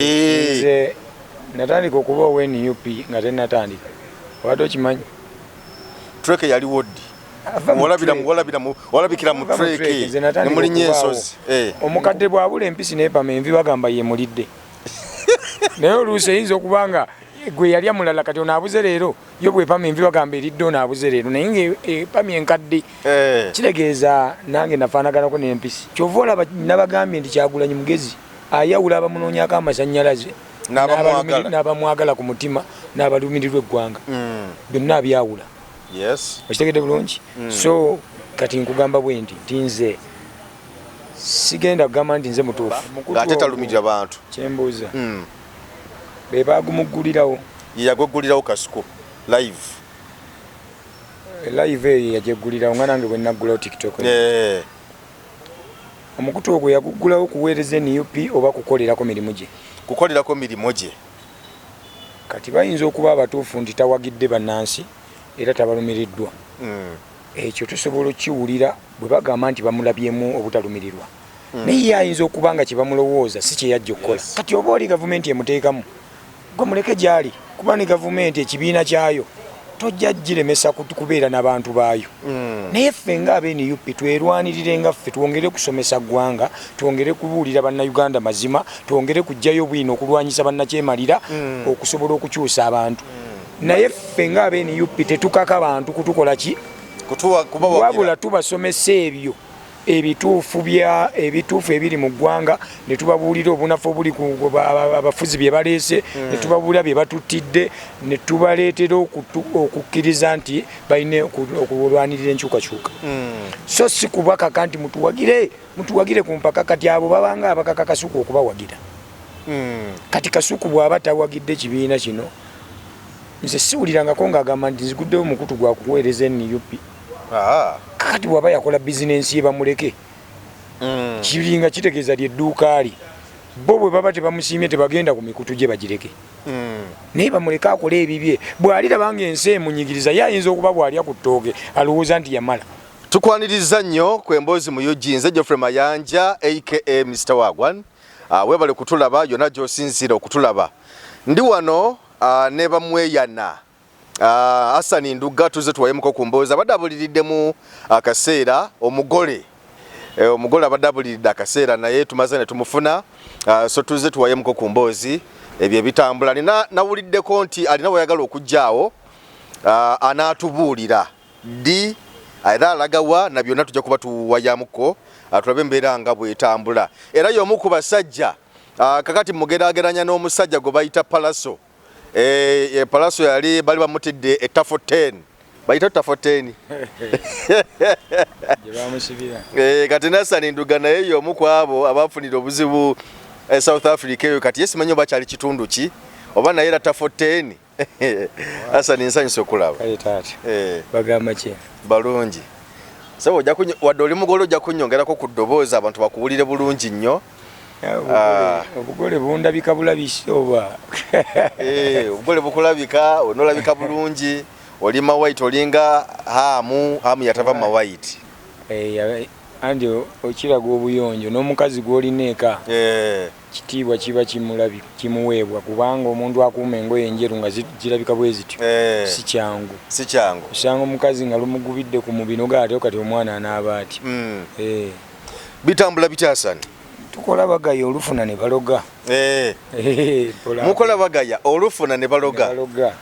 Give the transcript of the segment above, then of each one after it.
nze natandika okuba owe-NUP nga tennatandika obadde okimanyi treke yali woddi walabikira mu treke ne mulinya ensozi omukadde bwabula empisi n'epama envi bagamba ye mulidde naye oluusi eyinza okuba nga gwe yalya mulala kati onaabuze leero yo bwepama envi bagamba eridde onaabuze leero naye ngaepamya enkadde kitegeeza nange nafaanaganako n'empisi kyova olaba nabagambye nti Kyagulanyi mugezi ayawula abamunoonyako amasannyalaze n'abamwagala ku mutima n'abalumirirwa eggwanga byonna abyawula okitegedde bulungi so kati nkugamba bwe nti nze sigenda kugamba nti nze mutuufu ate talumirira bantu kyembuuza be bagumuggulirawo yagweggulirawo Kasuku live eyo yajeggulirawo nga nange bwe naggulawo TikTok omukutu ogwo yaguggulawo kuweereza NUP oba kukolerako mirimu gye kati bayinza okuba abatuufu nti tawagidde bannansi era tabalumiriddwa ekyo tusobola okkiwulira bwe bagamba nti bamulabyemu obutalumirirwa naye ayinza okuba nga kyebamulowooza si kyeyajja okukola kati oba oli gavumenti emuteekamu gwe muleke gyali kuba ne gavumenti ekibiina kyayo tojja giremesa kubeera n'abantu baayo naye ffe nga ab'NUP twerwanirire nga ffe twongere kusomesa ggwanga twongere kubuulira bannayuganda mazima twongere kujjayo Bwino okulwanyisa bannakyemalira okusobola okukyusa abantu naye ffe nga ab'NUP tetukaka abantu kutukola ki wabula tubasomesa ebyo ebituufu ebiri mu ggwanga ne tubabuulira obunafu obuli ku abafuzi bye baleese ne tubabuulira bye batuttidde ne tubaleetera okukkiriza nti balina okulwanirira enkyukakyuka so si kubakaka nti mutuwagire ku mpaka kati abo babanga abakaka Kasuku okubawagira kati Kasuku bw'aba tawagidde ekibiina kino nze siwulirangako ng'agamba nti nziguddewo mukutu gwa kuweereza NUP kati bwaba yakola bizinensi ye bamuleke kiringa kitegeeza lyedduuka li bo bwe baba tebamusiimye tebagenda ku mikutu gye bagireke naye bamuleke akole ebibye bw'alirabanga ensi emunyigiriza ye ayinza okuba bw'alya ku ttooke alowooza nti yamala tukwaniriza nnyo ku emboozi mu UG nze Geoffrey Mayanja aka Mr. Wagwan weebale kutulaba yonna gy'osinziira okutulaba ndi wano ne bamweyana Hassan Ndugga tuze tuwayemuko ku mboozi abadde abuliriddemu akaseera omugole abadde abuliridde akaseera naye tumaze ne tumufuna so tuze tuwayemuko ku mboozi ebyo bitambula nawuliddeko nti alina wayagala okujjaawo anaatubuulira ddi era alagawa na byonna tujja kuba tuwayamuko tulabe embeera nga bwetambula era y'omu ku basajja kakati mugeraageranya n'omusajja gwe bayita Palaso Palaso yali bali bamutidde etafo 10 bayita tafo 10 kati Hassan Ndugga naye y'omu ku abo abafunira obuzibu South Africa eyo kati yesimanyi oba kyali kitundu ki oba naye era tafo 10 Hassan nsanyusa okulaba bagamba ki balungi sabo wadde oli mugolo ojja kunnyongerako ku ddoboozi abantu bakuwulire bulungi nnyo obugole bundabika bulabisi oba obugole bukulabika onolabika bulungi oli mawhite olinga hamu yatava mawhite andi okiraga obuyonjo n'omukazi gw'olina eka kitiibwa kiba kimuweebwa kubanga omuntu akuuma engoye enjeru nga zirabika bwe zityo si kyangu osanga omukazi nga lumugubidde ku mubino ate kati omwana anaaba ati bitambula bitya Hassan tukola bagaya olufuna ne baloga mukola bagaya olufuna ne baloga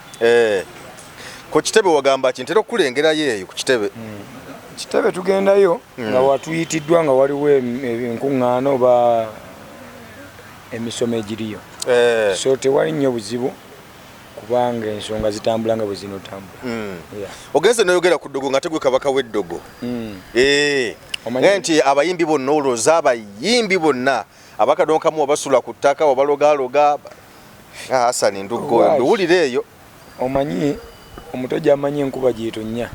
ku kitebe wagamba ki ntera okulengerayo eyo ku kitebe kitebe tugendayo nga watuyitiddwa nga waliwo enkuŋŋaana oba emisomo egiriyo so tewali nnyo buzibu kubanga ensonga zitambula nga bwe zinotambula ogenze noyogera ku ddogo nga tegwe kabaka w'eddogo nti abayimbi bonna olowooza abayimbi bonna abakadonkamu wabasula ku ttaka wabalogaloga Hassan Ndugga oyo nduwulira eyo omanyi omuto gy'amanyi enkuba gy'etonnya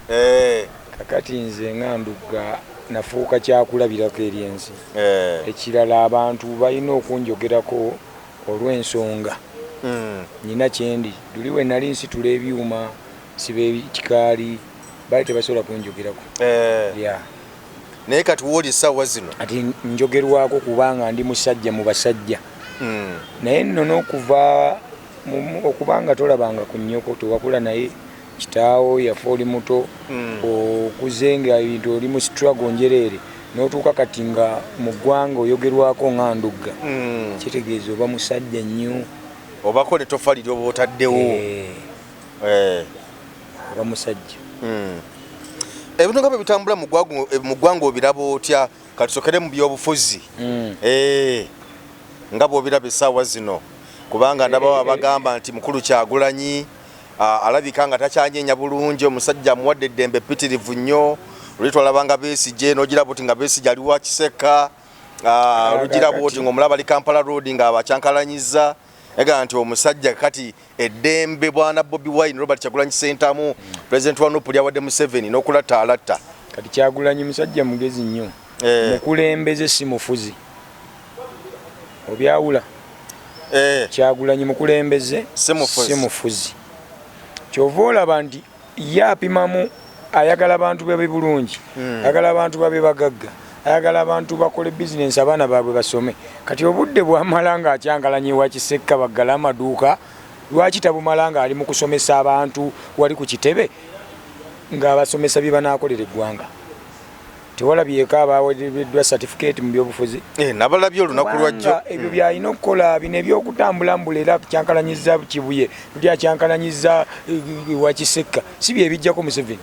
kakati nze nga Ndugga nafuuka kyakulabirako eri ensi ekirala abantu balina okunjogerako olw'ensonga nina kyendi luli we nali nsitula ebyuma siba ekikaali bali tebasobola kunjogerako naye kati woli sawa zino ati njogerwako kubanga ndi musajja mu basajja naye nno n'okuva okubanga tolabanga ku nnyoko tewakula naye kitaawo yafa oli muto okuzenga ebintu oli mu struggle njereere n'otuuka kati nga mu ggwanga oyogerwako nga Ndugga kitegeeza oba musajja nnyo obako ne tofa liri oba otaddewo oba musajja ebintu nga bwe bitambula mu ggwanga obiraba otya katusokere mu byobufuzi nga bw'obiraba essaawa zino kubanga ndabawo abagamba nti mukulu Kyagulanyi alabika nga takyanyenya bulungi omusajja amuwadde eddembe ppitirivu nnyo luli twalabanga Besigye n'ogiraba oti nga Besigye ali wa Kiseka olugiraba oti ng'omulaba ali Kampala Road nga abakyankalanyiza ega nti omusajja kati eddembe bwana Bobi Wine Robert Kyagulanyi Ssentamu President wa NUP yawadde Museveni n'okulatta alatta kati Kyagulanyi musajja mugezi nnyo mukulembeze si mufuzi obyawula Kyagulanyi mukulembeze si mufuzi kyova olaba nti ye apimamu ayagala abantu babe bulungi ayagala abantu babe bagagga ayagala abantu bakole bizinensi abaana baabwe basome kati obudde bwamala nga akyankalanye wa Kiseka baggala amaduuka lwaki tabumala nga ali mu kusomesa abantu wali ku kitebe ng'abasomesa bye banaakolera eggwanga tewalabyeko abawereddwa certificate mu byobufuzi nabalabye olunaku lwajjo ebyo byalina okukola bino ebyokutambulambula era kyankalanyiza Kibuye luli akyankalanyiza wa Kiseka si bye bijjako Museveni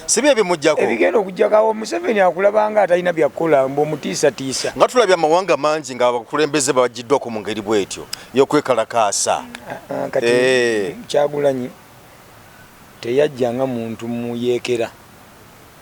sibye bimujjako ebigenda okujjakawo Museveni akulabanga atalina byakola mb'omutiisatiisa nga tulabye amawanga mangi nga abakulembeze babagiddwako mu ngeri bwetyo y'okwekalakaasa kati Kyagulanyi teyajjanga muntu muyeekera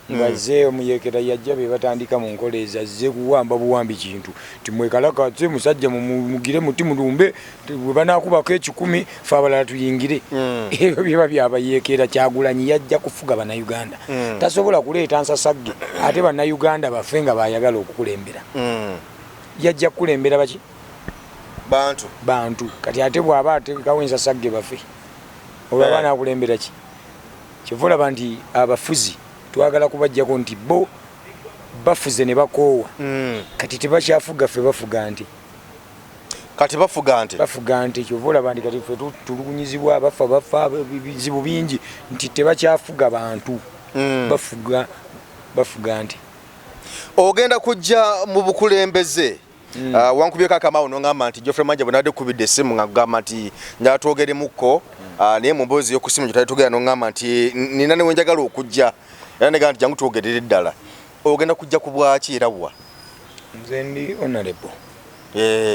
ngazze omuyekera yajja be batandika mu nkola ezazze kuwamba buwambi kintu timwekalakaze musajja mugire muti mulumbe bwe banaakubako 10 fe abalala tuyingire ebyo biba byabayekera Kyagulanyi yajja kufuga bannayuganda tasobola kuleeta nsasagge ate bannayuganda baffe nga bayagala okukulembera yajja kukulembera baki bantu kati ate bw'aba atekawo ensasagge baffe olwaba naakulembera ki kyova olaba nti abafuzi twagala kubajjako nti bo bafuze ne bakoowa kati tebakyafuga ffe bafuga nti kyova olaba nti kati ffe tulugunyizibwa abafa bizibu bingi nti tebakyafuga bantu bafuga nti ogenda kujja mu bukulembeze wankubyeko akamaawo nongamba nti Geoffrey Manja bwenadde kubidde essimu nga kugamba nti njala twogeremukko naye mu mboozi y'okusimu gye twali tugera nongamba nti nina ne wenjagala okujja era negamba nti jangu twogerere ddala ogenda kujja ku bwaki era bwa nze ndi honorable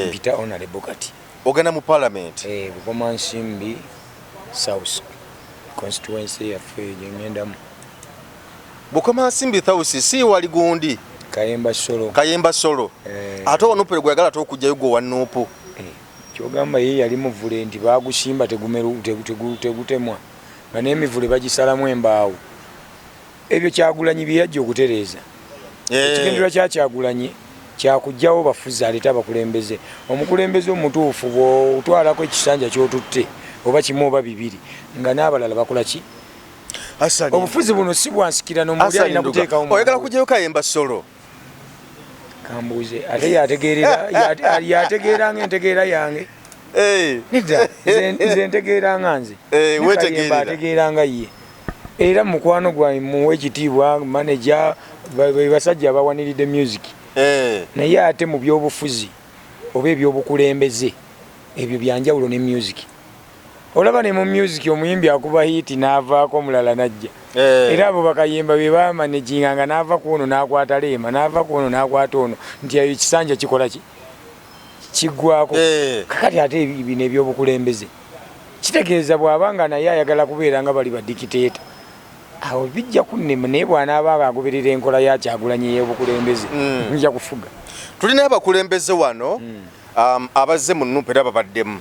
mpita honorable kati ogenda mu parliament Bukoma Nsimbi South constituency yaffe gyengendamu Bukoma Nsimbi South si wali gundi Kayemba Solo ate onupu gwagala tokujjayo gwe wa Nuupu kyogamba ye yali muvule nti bagusimba tegutemwa nga n'emivule bagisalamu embaawo ebyo Kyagulanyi bye yajja okutereeza ekigendererwa kya Kyagulanyi kyakugjawo bafuzi aleeta abakulembeze omukulembeze omutuufu bw'otwalako ekisanja ky'otutte oba kimu oba bibiri nga n'abalala bakola ki obufuzi buno si bwansikira n'omuli alina kuteekawo oyagala kujjayo Kayemba Solo kambuuze ate yategeera ng'entegeera yange nedda nze ntegeera nga nze Kayemba ategeera nga ye era mukwano gwa muwe ekitiibwa manager basajja abawaniridde music naye ate mu byobufuzi oba ebyobukulembeze ebyo byanjawulo ne music olaba ne mu music omuyimbi akuba hiti n'avaako omulala najja era abo bakayemba be bamanaginga nga n'ava ku ono n'akwata leema n'ava ku ono n'akwata ono nti eyo kisanja kikola ki kiggwako kakati ate bino ebyobukulembeze kitegeeza bw'abanga naye ayagala kubeera nga bali badikiteeta awo bijja kunnema naye bw'anaaba agoberera enkola ya Kyagulanyi ey'obukulembeze nja kufuga tulina abakulembeze wano abazze mu Nuupu era babaddemu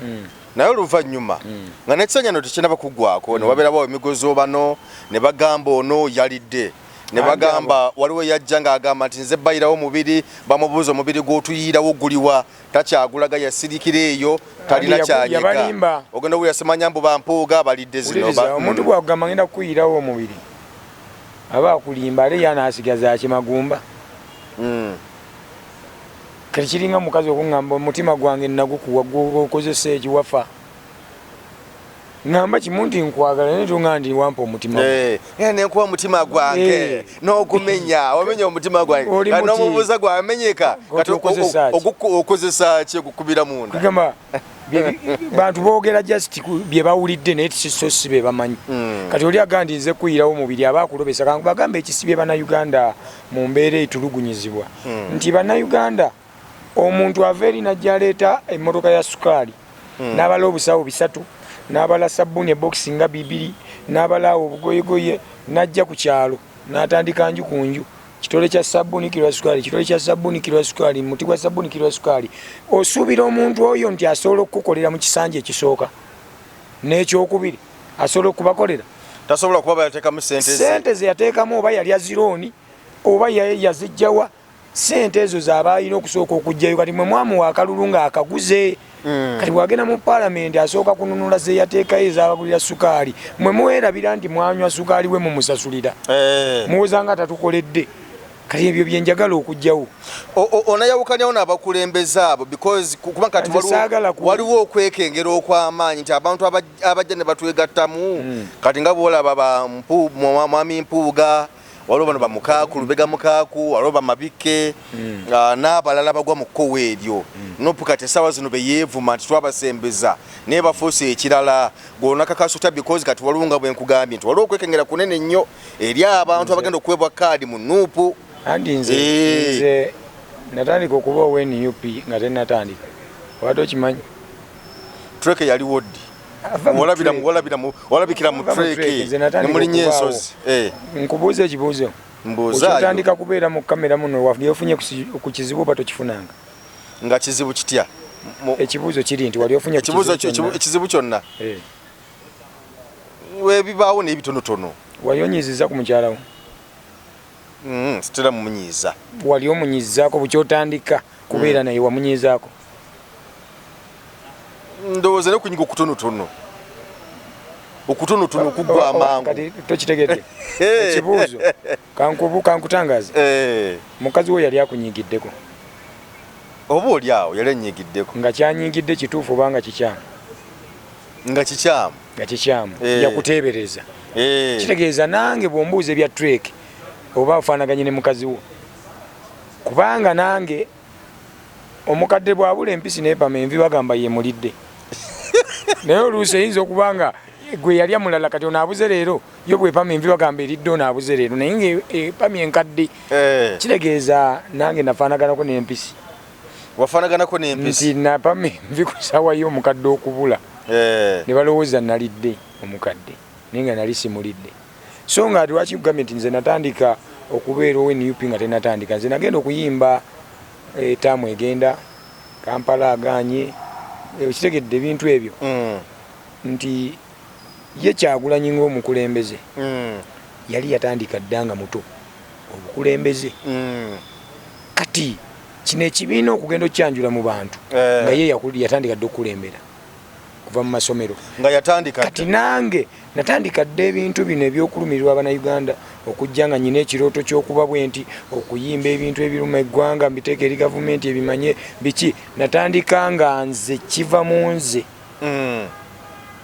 naye oluvannyuma nga n'ekisanyano tekinaba kuggwako ne wabeerawo emigozo bano ne bagamba ono yalidde ne bagamba waliwo yajja ng'agamba nti nze bayirawo omubiri bamubuuza omubiri gw'otuyiirawo guliwa takyagulaga yasirikira eyo talina kyanyega ogenda wulira Semanyambu bampuuga balidde zino omuntu bw'akugamba ngenda kukuyirawo omubiri aba akulimba ate y'anaasigaza akimagumba kati kiringa mukazi okungamba omutima gwange nagukuwa gukozesa ekiwafa ngamba kimu nti nkwagala naye tunga ndi wampa omutima nenkuwa omutima gwange n'ogumenya omenya omutima gwange kati n'omubuuza gwamenyeka kati okozesa ki okukubira munda kugamba bantu boogera just bye bawulidde naye so si be bamanyi kati oli agamba nti nze kuyirawo mubiri aba akulobesa bagamba ekisibye bannayuganda mu mbeera etulugunyizibwa nti bannayuganda omuntu ava eri najja aleeta emmotoka ya sukaali n'abala obusawo 3 n'abala sabbuuni ebokisi nga 2 n'abalaawo obugoyegoye n'ajja ku kyalo n'atandika nju ku nju kitole kya sabbuuni kilo ya sukaali kitole kya sabbuuni kilo ya sukaali muti gwa sabbuuni kilo ya sukaali osuubira omuntu oyo nti asobola okukolera mu kisanja ekisooka n'ekyokubiri asobola okubakolera tasobola kuba yateekamu sente ze yateekamu oba yali azirooni oba yazijjawa sente ezo zaba alina okusooka okujjayo kati mwe mwamuwa akalulu ng'akaguze kati bwagenda mu paalamenti asooka kununula ze yateekayo ezabagulira sukaali mwe muwerabira nti mwanywa sukaali we mumusasulira muwoza nga tatukoledde kati ebyo byenjagala okujjawo onayawukanyawo n'abakulembeze abo because kuba kati waliwo okwekengera okw'amaanyi nti abantu abajja ne batwegattamu kati nga bwolaba mwami Mpuuga waliwo bano bamukaaku Lubega Mukaaku waliwo bamabike n'abalala bagwa mu kkowa eryo nopu kati essaawa zino beyeevuma nti twabasembeza naye bafuuse ekirala gwonakakasuta because kati waliwo nga bwe nkugambye nti waliwo okwekengera kunene nnyo eri abantu abagenda okuweebwa kaadi mu nuupu andi nze natandika okuba owe NUP nga tenatandika wate okimanyi treke yaliwo ddi walabikira mu treke nemulinya ensozi nkubuuza ekibuuzo okyotandika kubeera mu kamera muno lyofunye ku kizibu oba tokifunanga nga kizibu kitya ekibuuzo kiri nti wali ofunye ekizibu kyonna webibaawo n'ebitonotono wali onyiziza ku mukyalawo sitera mumunyiiza wali omunyiizaako bukyotandika kubeera naye wamunyiizaako ndowooza ne kunyiga okutonotono okuggwa amangu kati tokitegedde ekibuuzo kankutangaze mukazi we yali akunyigiddeko oba oli awo yali anyigiddeko nga kyanyigidde kituufu oba nga kikyamu nga kikyamu yakuteebereza kitegeeza nange bwombuuza ebya trek oba ofaanaganye ne mukazi wo kubanga nange omukadde bwabula empisi neepama envi bagamba yemulidde naye oluusi eyinza okubanga gwe yali amulala kati onaabuze leero yo bwepama envi bagamba eridde onaabuze leero naye nga epamye enkadde kitegeeza nange nafaanaganako n'empisi wafaanaganako n'empisi nti napama envi ku ssaawa yo omukadde okubula ne balowooza nalidde omukadde naye nga nali simulidde so nga ati lwaki kugambye nti nze natandika okubeera owe NUP nga tenatandika nze nagenda okuyimba etaamu egenda Kampala aganye kitegedde ebintu ebyo nti ye Kyagulanyi ng'omukulembeze yali yatandika ddanga muto obukulembeze kati kino ekibiina okugenda okyanjula mu bantu nga ye yatandika dde okukulembera kuva mu masomero nga yatandika kati nange natandika dde ebintu bino ebyokulumirirwa Abannayuganda okujja nga nyina ekirooto ky'okuba bwe nti okuyimba ebintu ebiruma eggwanga mbiteeka eri gavumenti ebimanye biki natandika nga nze kiva mu nze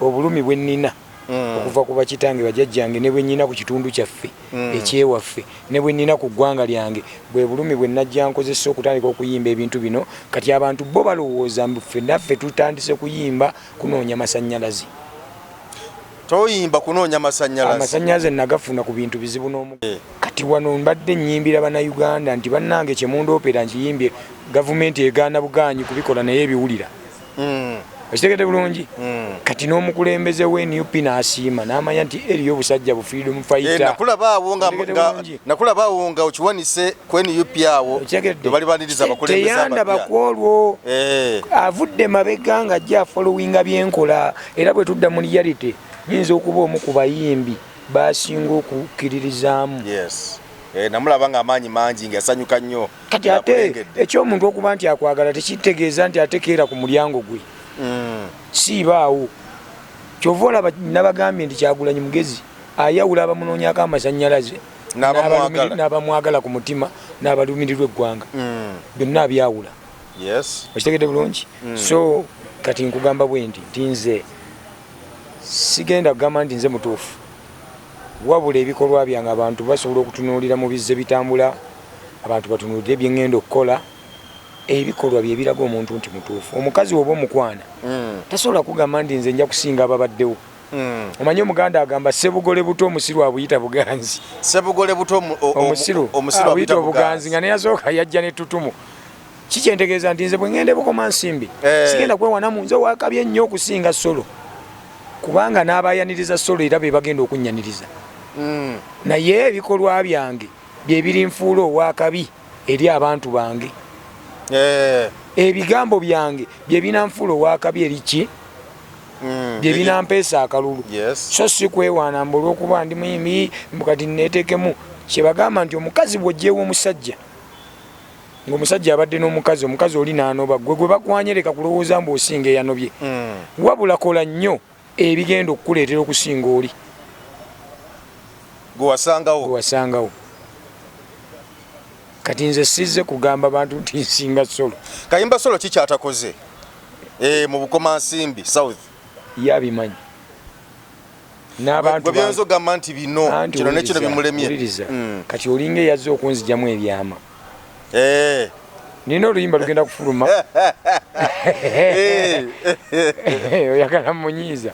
obulumi bwe nnina okuva ku bakitange bajjajjange ne bwe nnina ku kitundu kyaffe ekyewaffe ne bwe nnina ku ggwanga lyange bwe bulumi bwe najja nkozesa okutandika okuyimba ebintu bino kati abantu bo balowooza ffe naffe tutandise kuyimba kunoonya masannyalaze toyimba kunoonya amasannyalaze nagafuna ku bintu bizibu kati wano mbadde nnyimbira Bannayuganda nti bannange kyemundoopera nkiyimbye gavumenti egaana bugaanyi kubikola naye ebiwulira okitegedde bulungi kati n'omukulembeze we NUP n'asiima n'amanya nti eriyo obusajja bu freedom fighter nakulabaawo nga okiwanise ku NUP awo bali baniriza abakulembeze teyandaba kwolwo avudde mabega nga ajja afollowinga byenkola era bwe tudda mu reality nyinza okuba omu ku bayimbi basinga okukkiririzaamu namulaba nga amaanyi mangi ngaasanyuka nnyo kati ate ekyomuntu okuba nti akwagala tekitegeeza nti atekeera ku mulyango gwe siibaawo kyova olaba nabagambye nti Kyagulanyi mugezi ayawula abamunoonyako amasannyalaze n'abamwagala ku mutima n'abalumirirwa eggwanga byonna abyawula Yes. Okitegedde bulungi. So kati nkugamba bwendi ntinze sigenda kugamba nti nze mutuufu. Wabula ebikolwa byange abantu basobola okutunuulira mu bizze bitambula, abantu batunuulire bye ngenda okukola, ebikolwa bye biraga omuntu nti mutuufu. Omukazi oba omukwana tasobola kugamba nti nze nja kusinga ababaddewo. Omanyi Omuganda agamba sebugole buto omusiru abuyita buganzi. Sebugole buto omusiru abuyita obuganzi nga neyasooka yajja nettutumu. Kikyentegeeza nti nze bwe ngende bukoma nsimbi sigenda kwewana mu nze wakabye ennyo okusinga Solo, kubanga n'abayaniriza Solo era be bagenda okunnyaniriza. Naye ebikolwa byange bye biri nfuula owakabi eri abantu bange. Ebigambo byange bye binanfuula owakabi eri ki? Bye binampeesa akalulu. So si kwewaana mbu olw'okuba ndi muyimbi kati neetekemu. Kye bagamba nti omukazi bw'oggyeewo omusajja, ng'omusajja abadde n'omukazi, omukazi oli n'anoba, gwe bakwanye leka kulowooza mbu osinga eyanobye. Wabula kola nnyo ebigenda okukuleetera okusinga oli gwe wasangawo. Kati nze sizze kugamba bantu nti nsinga Solo. Kayimba Solo ki kyatakoze mu Bukomansimbi South? Yabimanyi n'abantu byonzo gamba nti bino kino nekino bimulemye. Kati olinga yazze okunzijamu ebyama. Nina oluyimba lugenda kufuluma. Oyagala munyiiza.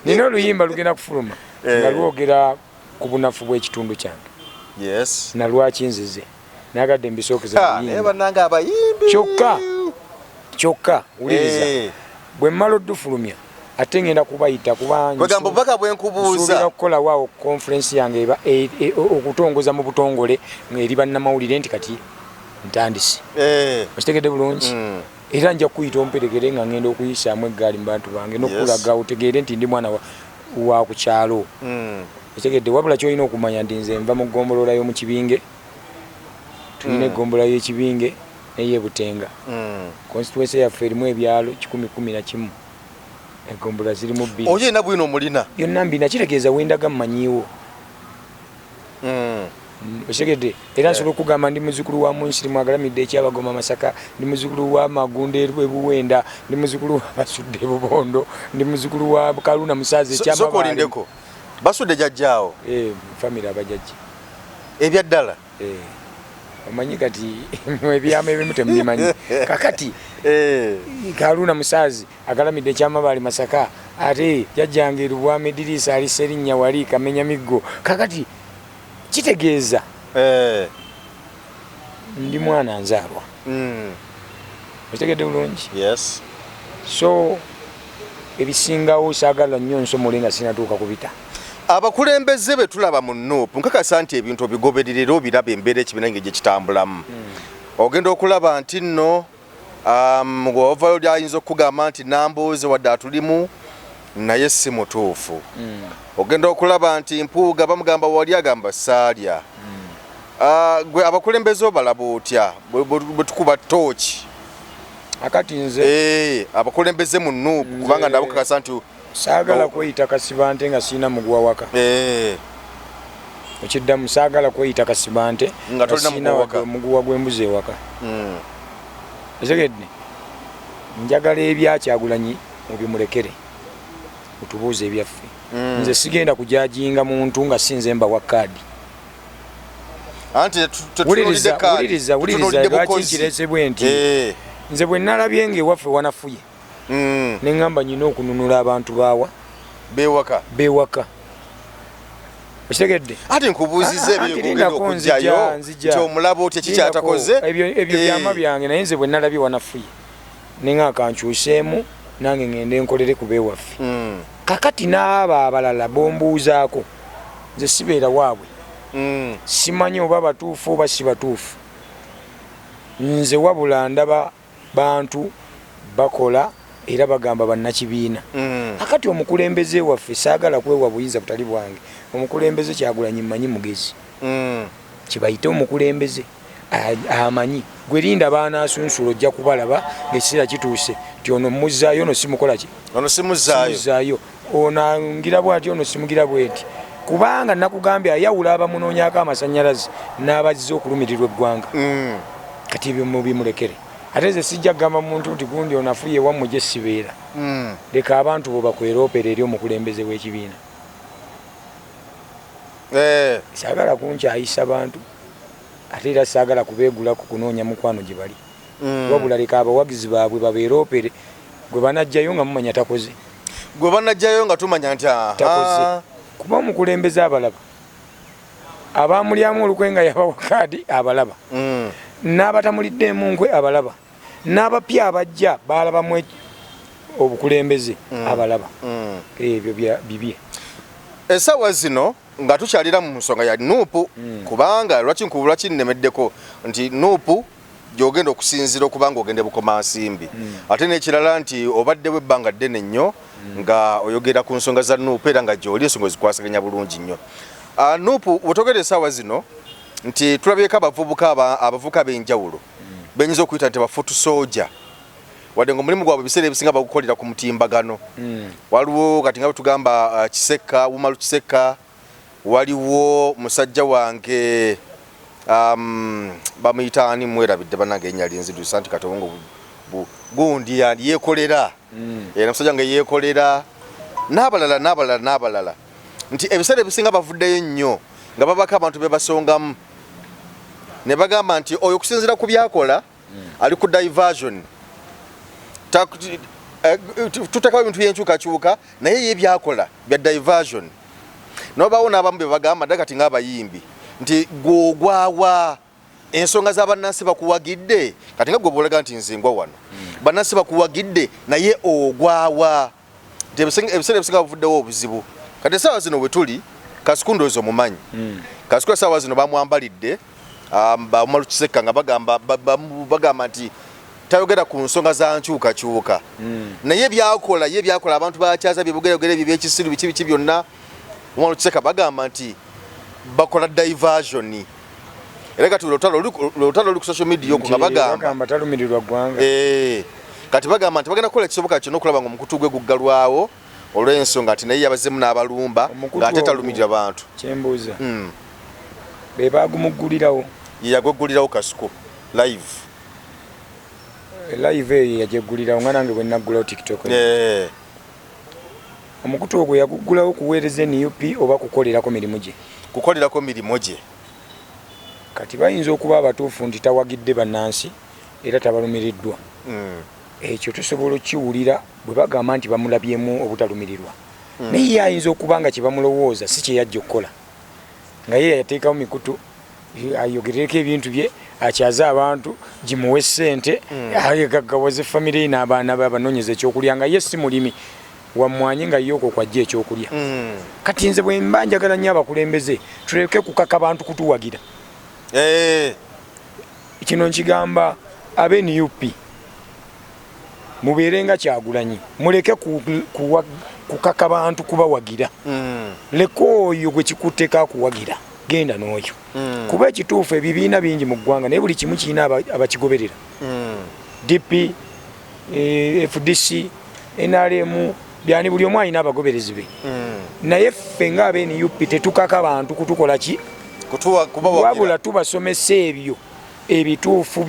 Nina oluyimba lugenda kufuluma nga lwogera ku bunafu bw'ekitundu kyange. Na lwaki nzize nagadde mbisookeze kyokka wuliriza, bwe mmala oddufulumya ate ngenda kubayita kubansuubira okukola waawo conference yange okutongoza mu butongole eri bannamawulire nti kati ntandise. Okitegedde bulungi. Era nja kuyita omperegere nga ngenda okuyisaamu eggaali mu bantu bange n'okulaga otegeere nti ndi mwana wa ku kyalo. Okitegedde, wabula kyolina okumanya nti nze nva mu ggombolola y'omu Kibinge. Tulina eggombola y'Ekibinge n'ey'Ebutenga. Constituency yaffe erimu ebyalo 111. Eggombola zirimu 2. Oye na Bwino mulina byonna mbina, kitegeeza wendaga mmanyiiwo. Okitegedde, era nsobola okugamba ndi muzzukulu wa Munsiri Mwagalamidde ekyabagoma Masaka, ndi muzzukulu wa Magunda eBuwenda, ndi muzzukulu wa Basudde Bubondo, ndi muzzukulu wa Kaluna Musaze ekyamabaale. Basudde jajjaawo famire abajajja ebyaddala. Omanyi kati ebyama ebimu temubimanyi. Kakati Kaluna Musazi Agalamidde ekyamabaale Masaka, ate jajjange Lubwama Edirisa ali Serinnya wali Kamenya Miggo. Kakati kitegeeza ndi mwana nzaalwa. Okitegedde bulungi. So ebisingawo saagala nnyo nsomole nga sinatuuka kubita. Abakulembeze be tulaba mu Nuupu nkakasa nti ebintu obigobererera obiraba embeera ekibiina ng'egye kitambulamu. Ogenda okulaba nti nno ng'ovayo lyayinza okugamba nti Nambuuze wadde atulimu naye si mutuufu. Ogenda okulaba nti Mpuuga bamugamba wali agamba saalya. Gwe abakulembeze obalaba otya bwe tukuba ttooki? Akati nze abakulembeze mu Nuupu kubanga nabo kakasa nti saagala kweyita Kasibante nga sina mugwa waka. Okiddamu, saagala kweyita Kasibante nga sina mugwa gw'embuzi ewaka. Otegedde, njagala ebya Kyagulanyi mubimulekere mutubuuze ebyaffe. Nze sigenda kujajinga muntu nga sinze mba wa kaadi. Wuliriza lwaki nkireesebwe nti nze bwe nalabye ng'ewaffe wanafuye neŋŋamba nyina okununula abantu baawa beewaka. Okitegedde, ate nkubuuziza ebyo okujjayo nti omulabo otya kikyatakoze ebyo byama byange, naye nze bwe nalabye wanafuye neŋŋa kankyuseemu nange ŋŋende nkolere ku beewaffe. Kakati n'abo abalala bombuuzaako nze sibeera waabwe, simanyi oba batuufu oba si batuufu. Nze wabula ndaba bantu bakola era bagamba bannakibiina. Akati omukulembeze waffe saagala kwewa buyinza butali bwange. Omukulembeze Kyagulanyi mmanyi mugezi. Kibayite omukulembeze amanyi. Gwe linda baana asunsulo ojja kubalaba ng'ekiseera kituuse nti ono muzzaayo, ono simukola ki? Ono simuzzaayo. Ono ngira bw'ati, ono simugira bw'eti. Kubanga nakugambye ayawula abamunoonyaako amasannyalaze n'abazze okulumirirwa eggwanga. Kati ebyo mubimulekere. ate nze sijja kugamba muntu nti gundi onafuye wammwe gye sibeera leka abantu bo bakweroopera eri omukulembeze w'ekibiina saagala kunkyayisa bantu ate era saagala kubeegulako kunoonya mukwano gye bali wabula leka abawagizi baabwe babeeroopere gwe banajjayo nga mumanya takoze gwe banajjayo nga tumanya nti takoze kuba omukulembeze abalaba abamulyamu olukwe nga yabawa kaadi abalaba n'abatamuliddeemu nkwe abalaba n'abapya abajja baalabamu obukulembeze abalaba ebyo bibye essaawa zino nga tukyalira mu nsonga ya nuupu kubanga lwaki nnemeddeko nti nuupu gy'ogenda okusinzira okubanga ogende bukomansimbi ate n'ekirala nti obaddewo ebbanga ddene nnyo nga oyogera ku nsonga za nuupu era nga gy'oli ensonga zikwasaganya bulungi nnyo nuupu wetogera essaawa zino nti tulabyeko abavubuka ab'enjawulo benyinza okuyita nti bafutu soja wadde nga omulimu gwabwe ebiseera ebisinga bagukolera ku mutimbagano waliwo kati nga bwetugamba Kiseka Wumalu Kiseka waliwo musajja wange bamuyita ani mwerabidde banange ennyali nzidusa nti katongo gundi yeekolera era musajja nga yeekolera n'abalala nti ebiseera ebisinga bavuddeyo nnyo nga babako abantu bebasongamu ne bagamba nti oyo okusinziira ku byakola ali ku diversion tutekawo ebintu byenkyukakyuka naye ye byakola bya diversion nobawo n'abamu be bagamba ddala kati ng'abayimbi nti gwogwawa ensonga z'abannansi bakuwagidde kati nga gwe bwolaga nti nzingwa wano bannansi bakuwagidde naye ogwawa nti ebiseera ebisinga bavuddewo obuzibu kati essaawa zino bwe tuli Kasuku ndowooza omumanyi Kasuku essaawa zino bamwambalidde Wumalu Kiseka nga bagamba nti tayogera ku nsonga za nkyukakyuka naye byakola abantu bakyaza byebugeragere by'ekisiru biki byonna Wumalu Kiseka bagamba nti bakola diversion era kati olutalo oli ku social media okwo nga bagamba talumirirwa ggwanga kati bagamba nti bagenda kukola ekisoboka kyonna okulaba nga omukutu gwe guggalwawo olw'ensonga nti naye yabazeemu n'abalumba ng'ate talumirira bantu kyembuuza be bagumuggulirawo ye yagweggulirawo Kasuku live eyo yajeggulirawo nga nange bwe naggulawo TikTok omukutu ogwo yaguggulawo kuweereza NUP oba kukolerako mirimu gye kati bayinza okuba abatuufu nti tawagidde bannansi era tabalumiriddwa ekyo tusobola okkiwulira bwe bagamba nti bamulabyemu obutalumirirwa naye ayinza okuba nga kyebamulowooza si kyeyajja okukola nga ye yateekawo mikutu ayogerereko ebintu bye akyaze abantu gimuwe ssente agaggawaze famire ye n'abaana be abanoonyeza ekyokulya nga ye si mulimi wamwanyi nga ye okwo kwajja ekyokulya kati nze bwe mba njagala nnyo abakulembeze tuleke kukaka bantu kutuwagira kino nkigamba abe NUP mubeere nga Kyagulanyi muleke kukaka bantu kubawagira leka oyo gwe kikutteka kuwagira genda n'oyo kuba ekituufu ebibiina bingi mu ggwanga naye buli kimu kirina abakigoberera DP FDC NRM byani buli omu alina abagoberezi be naye ffe ng'abe NUP tetukaka bantu kutukola ki wabula tubasomesa ebyo ebituufu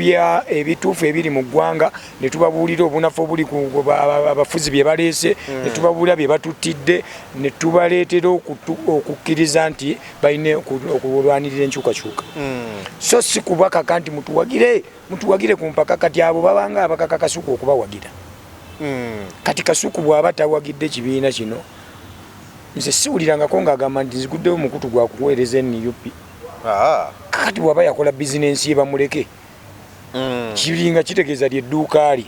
ebiri mu ggwanga ne tubabuulira obunafu obuli ku abafuzi bye baleese ne tubabuulira bye batuttidde ne tubaleetera okukkiriza nti balina okulwanirira enkyukakyuka so si kubakaka nti mutuwagire ku mpaka kati abo babanga abakaka Kasuku okubawagira kati Kasuku bw'aba tawagidde ekibiina kino nze siwulirangako ng'agamba nti nziguddewo mukutu gwa kuweereza NUP kati bw'aba yakola bizinensi ye bamuleke kiringa kitegeeza ly'edduuka li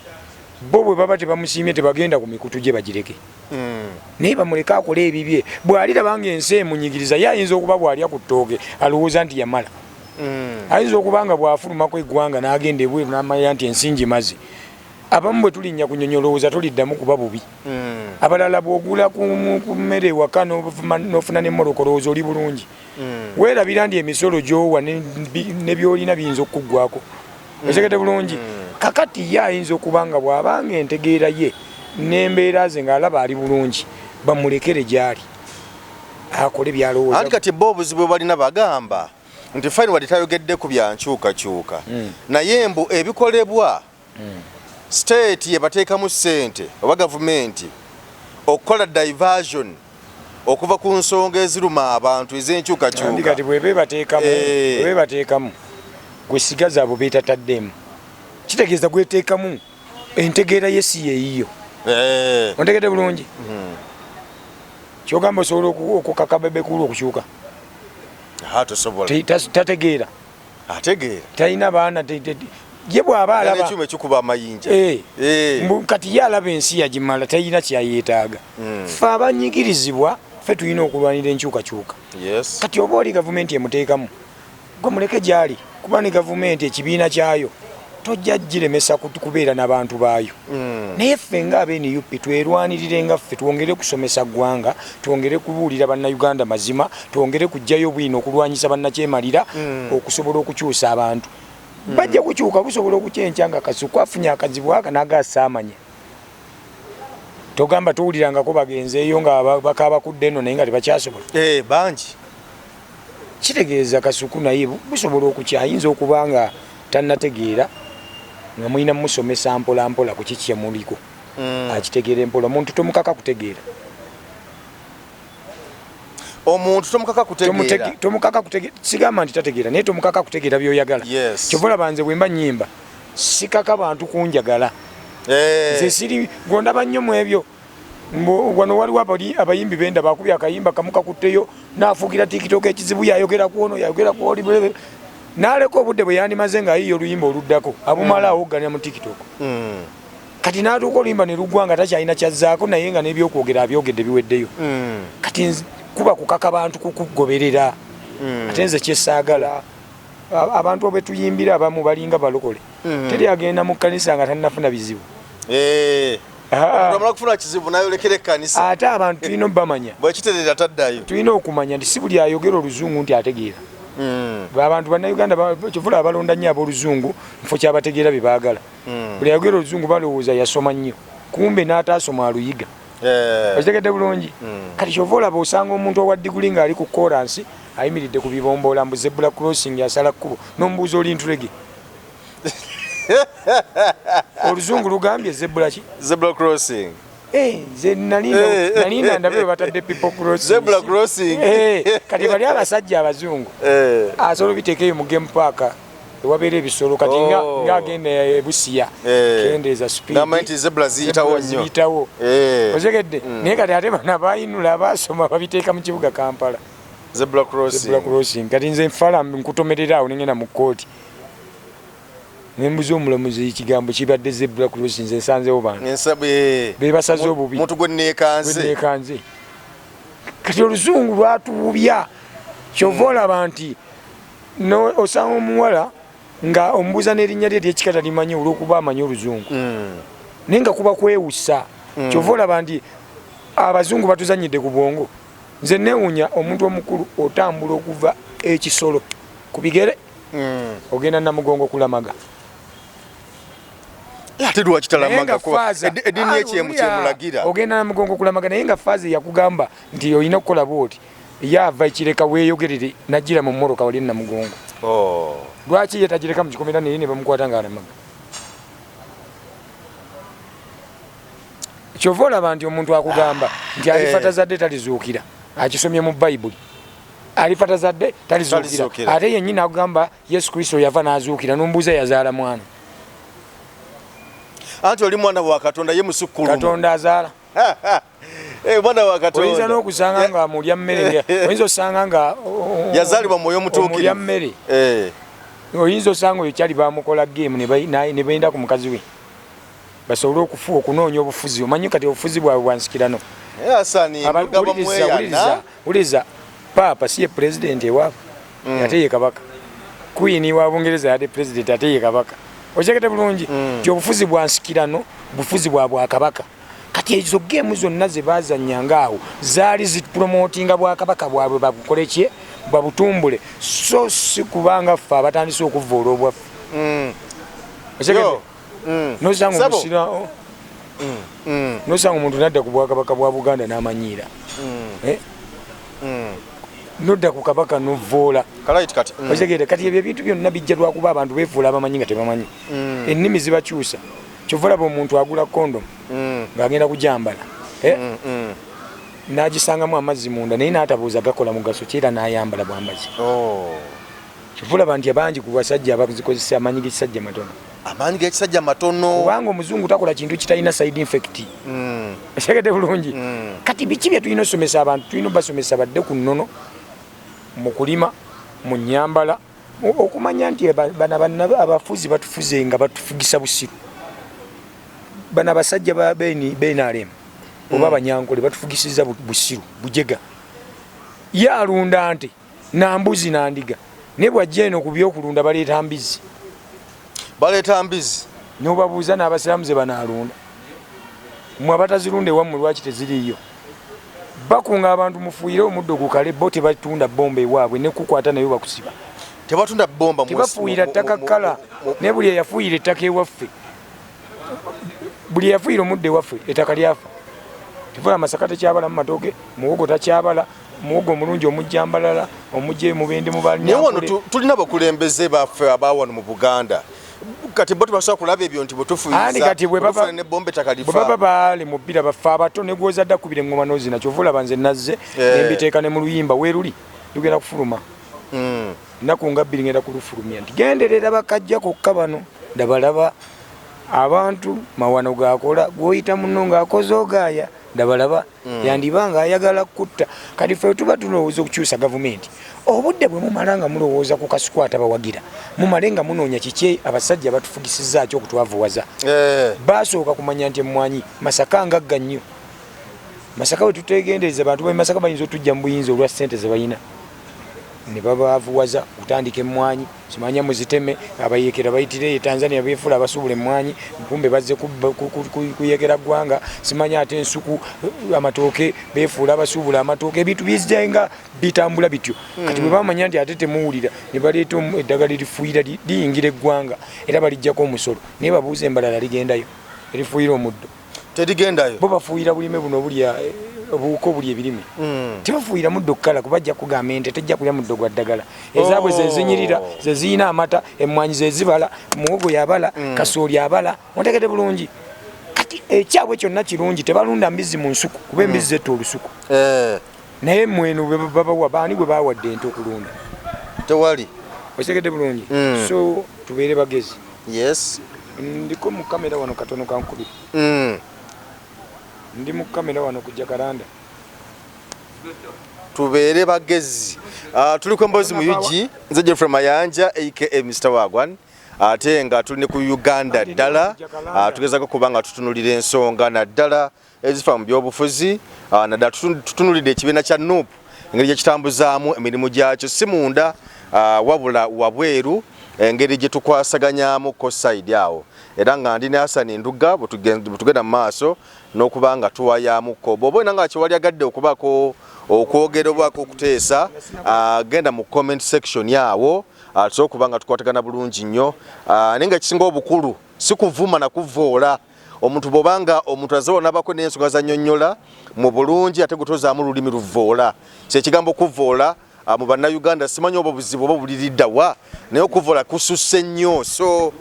bo bwe baba tebamusiimye tebagenda ku mikutu gye bagireke naye bamuleke akole ebibye bw'alirabanga ensi emunyigiriza ye ayinza okuba bw'alya ku ttooke alowooza nti yamala ayinza okuba nga bw'afulumako eggwanga n'agenda ebweru n'amanya nti ensi ngimaze abamu bwe tulinnya ku nnyonyi olowooza toliddamu kuba bubi abalala bw'ogula ku mmere ewaka n'ofuna n'emmoloko olowooza oli bulungi weerabira nti emisolo gy'owa ne byolina biyinza okuggwako otegedde bulungi kakati ye ayinza okuba nga bw'abanga entegeera ye n'embeera ze ng'alaba ali bulungi bamulekere gy'ali akole byalowooza anti kati bo obuzibu bwe balina bagamba nti fine wadde tayogedde ku bya nkyukakyuka naye mbu ebikolebwa state yebateekamu ssente oba gavumenti okukola diversion okuva ku nsonga eziruma abantu ez'enkyukakyuka kati bwebebateekamu gwe sigaza abo beetataddemu kitegeeza gweteekamu entegeera yesi yeeyiyo ontegedde bulungi kyogamba osobola okukaka bebekulu okukyuka tategeera talina baana ye bw'aba alaba kati ye alaba ensi yagimala talina kyayeetaaga ffe abanyigirizibwa ffe tulina okulwanira enkyukakyuka kati oba oli gavumenti emuteekamu gwe muleke gyali kuba ne gavumenti ekibiina kyayo tojja giremesa kubeera n'abantu baayo naye ffe ng'abeNUP twerwanirire nga ffe twongere kusomesa ggwanga twongere kubuulira bannayuganda mazima twongere kujjayo Bwino okulwanyisa bannakyemalira okusobola okukyusa abantu bajja kukyuka busobola okukyenkya nga Kasuku afunye akazibu aka n'agasaamanye togamba tuwulirangako bagenzeeyo nga bakaabakudde eno naye nga tebakyasobola bangi kitegeeza Kasuku naye busobola okukyayinza okuba nga tannategeera nga mulina musomesa mpola mpola ku kiki kyemuliko akitegeera empola omuntu tomukaka kutegeera tomukaka kutegeera sigamba nti tategeera naye tomukaka kutegeera byoyagala kyovola banze bwemba nnyimba sikaka bantu kunjagala nze siri gondaba nnyo mu ebyo wano waliwo abayimbi benda bakubya akayimba kamukakutteyo naafuukira TikTok ekizibu yayogera kwono yayogera kwoli naleka obudde bwe yandimaze nga ayiye oluyimba oluddako abumala awogganira mu TikTok kati n'atuuka oluyimba ne luggwa nga takyalina kyazzaako naye nga n'ebyokwogera abyogedde biweddeyo kati kuba kukaka bantu kukugoberera ate nze kyesaagala abantu abetuyimbira abamu balinga balokole teri agenda mu kkanisa nga tannafuna bizibu ate abantu tulina obbamanya tulina okumanya nti si buli ayogera oluzungu nti ategeera abantu bannayuganda kyovula abalonda nnyo ab'oluzungu mufo kyabategeera bye baagala buli ayogera oluzungu balowooza yasoma nnyo kumbe n'ataasoma aluyiga okitegedde bulungi kati kyova olaba osanga omuntu owa diguli ng'ali ku koransi ayimiridde ku bibomboola mbu zebula crossing yasala kkubo n'omubuuza oli ntulege oluzungu lugambye zebula ki zebra crossing nze nalinda ndabe batadde people crossing kati bali abasajja abazungu asobola biteekeyo mu game park ewabeera ebisolo kati ng'agenda ebusiya kendeeza ziyitawo ozegedde naye kati ate bana bayinula abasoma babiteeka mu kibuga Kampala zebra crossing kati nze nfala nkutomerera awo nengenda mu kooti nembuza omulamuzi ekigambo kibadde zebra crossing nze nsanzewo bantu bebasaze obubi muntu gwe neekanze kati oluzungu lwatububya kyova olaba nti osanga omuwala nga omubuuza n'erinnya lye eryekika talimanyi olw'okuba amanyi oluzungu naye nga kuba kwewusa kyova olaba nti abazungu batuzanyidde ku bwongo nze neewunya omuntu omukulu otambula okuva ekisolo ku bigere ogenda Namugongo kulamaga ate lwaki talamaga eddiini yekyemu kyemulagira ogenda Namugongo kulamaga naye nga faazi yakugamba nti olina okukola bwoti yaava ekireka weeyogerere nagira mu mmoroka wali Namugongo lwaki ye tagireka mu kikomera naye ne bamukwata nga alamaga kyova olaba nti omuntu akugamba nti alifata zadde talizuukira akisomye mu Bayibuli alifata zadde talizuukira ate yennyini akugamba Yesu Kristo yava n'azuukira n'ombuuza yazaala mwana anti oli mwana wa Katonda ye musukkulumu Katonda azaala mwana wa Katonda oyinza n'okusanga nga mulya mmere oyinza osanga nga yazaalibwa mwoyo mutuukirivu mulya mmere oyinza osanga oyo kyali bamukola game ne benda ku mukazi we basobole okufuuka okunoonya obufuzi omanyi kati obufuzi bwabwe bwansikirano wuliriza paapa si ye pulezidenti ewaabwe ate ye kabaka queen wa Bungereza yadde pulezidenti ate ye kabaka okyekete bulungi nti obufuzi bwansikirano bufuzi bwa bwakabaka kati ezo geemu zonna ze bazannyanga awo zaali zipromotinga bwakabaka bwabwe babukole ki babutumbule so si kubanga ffe abatandise okuvoola obwaffe okyekete nosanga omuntu nadda ku bwakabaka bwa Buganda n'amanyiira nodda ku kabaka novoola okyegere kati ebyo ebintu byonna bijja lwakuba abantu beefuula abamanyi nga tebamanyi ennimi zibakyusa kyova olaba omuntu agula kondom ng'agenda kujambala n'agisangamu amazzi munda naye n'atabuuza gakola mugaso ki era n'ayambala bwambazi kyova olaba nti abangi ku basajja abazikozesa amaanyi g'ekisajja matono amaanyi g'ekisajja matono kubanga omuzungu takola kintu kitalina side infect esekete bulungi kati biki bye tulina osomesa abantu tulina basomesa badde ku nnono mu kulima mu nyambala okumanya nti bana abafuzi batufuze nga batufugisa busiru bana basajja ba benarem oba abanyankole batufugisiza busiru bujega yalunda nte nambuzi nandiga ne bwajja eno ku byokulunda baleeta mbizi n'obabuuza n'abasiraamu ze banaalunda mmwe abatazirunda ewammwe lwaki teziriiyo bakunga abantu mufuuyire omuddo gukale bo tebatunda bomba ewaabwe nekukwata nayo bakusiba tebatunda bomba tebafuuyira ttaka kkala naye buli eyafuuyira ettaka ewaffe buli eyafuuyira omuddo ewaffe ettaka lyafa tevola amasaka tekyabala mu matooke muwogo takyabala muwogo omulungi omujjambalala omujje mubende naye wano tulina abakulembeze baffe abawano mu Buganda kati bo tebasobola kulaba ebyo nti bwetufuyiza nebomba ettaka lifa bwe baba baali mu bbira baffe abato ne gwoza dda kubira eŋŋoma n'ozina kyova olaba nze nazze nembiteeka ne mu luyimba weeruli lugenda kufuluma nnaku nga bbiri ngenda kulufulumya nti genderera bakajja kokka bano ndabalaba abantu mawano gakola gwoyita muno ng'akoze ogaaya ndabalaba yandiba nga ayagala kutta kati ffe tuba tulowooza okukyusa gavumenti obudde bwe mumala nga mulowooza ku kasukwata bawagira mumale nga munoonya kiki abasajja batufugisizza ki okutwavuwaza basooka kumanya nti emmwanyi masaka ngagga nnyo masaka bwe tutegendereza abantu bamasaka bayinza otujja mu buyinza olwa ssente ze bayina ne babavuwaza kutandika emmwanyi simanya muziteme abayekera bayitire Tanzania beefula abasuubula emmwanyi mpumbe bazze kuyekera ggwanga simanya ate ensuku amatooke beefuula abasuubula amatooke ebintu bizzenga bitambula bityo kati bwe bamanya nti ate temuwulira ne baleeta eddagala erifuuyira liyingira eggwanga era balijjako omusolo naye babuuza embalala ligendayo erifuuyira omuddo terigendayo bo bafuuyira bulime buno bulya obuuko buli ebirime tebafuuyira muddo kkala kubajja kugamba ente tejja kulya muddo gwa ddagala ezaabwe zezinyirira zeziyina amata emmwanyi zezibala muwogo yabala kasooli abala ontegete bulungi kati ekyabwe kyonna kirungi tebalunda mbizi mu nsuku kuba embizi zetta olusuku naye mweno babawa baani bwe bawadde ente okulunda tewali otegete bulungi so tubeere bagezi yes ndiko mu kamera wano katono kankubira ndi mu kamera wano ku Jakaranda tubeere bagezi tuli ku Emboozi mu UG nze Geoffrey Mayanja aka Mr. Wagwan ate nga tuli ne ku Uganda ddala tugezako kubanga tutunulira ensonga naddala ezifa mu byobufuzi naddala tutunulidde ekibiina kya NUP engeri gyekitambuzaamu emirimu gyakyo si munda wabula wabweru engeri gye tukwasaganyaamu ko side awo era nga ndi ne Hassan Ndugga butugenda mu maaso n'okubanga tuwayaamuko bw'oba olina nga kyewali agadde okubako okwogera obwako okuteesa genda mu comment section yawo tusobola okuba nga tukwatagana bulungi nnyo naye nga ekisinga obukulu si kuvuma na kuvoola omuntu bw'obanga omuntu azoba nabako n'ensonga za nnyonnyola mu bulungi ate gutozaamu lulimi luvoola kyekigambo okuvoola mu bannayuganda simanyi oba obuzibu oba buliriddawa naye okuvoola kususse nnyo so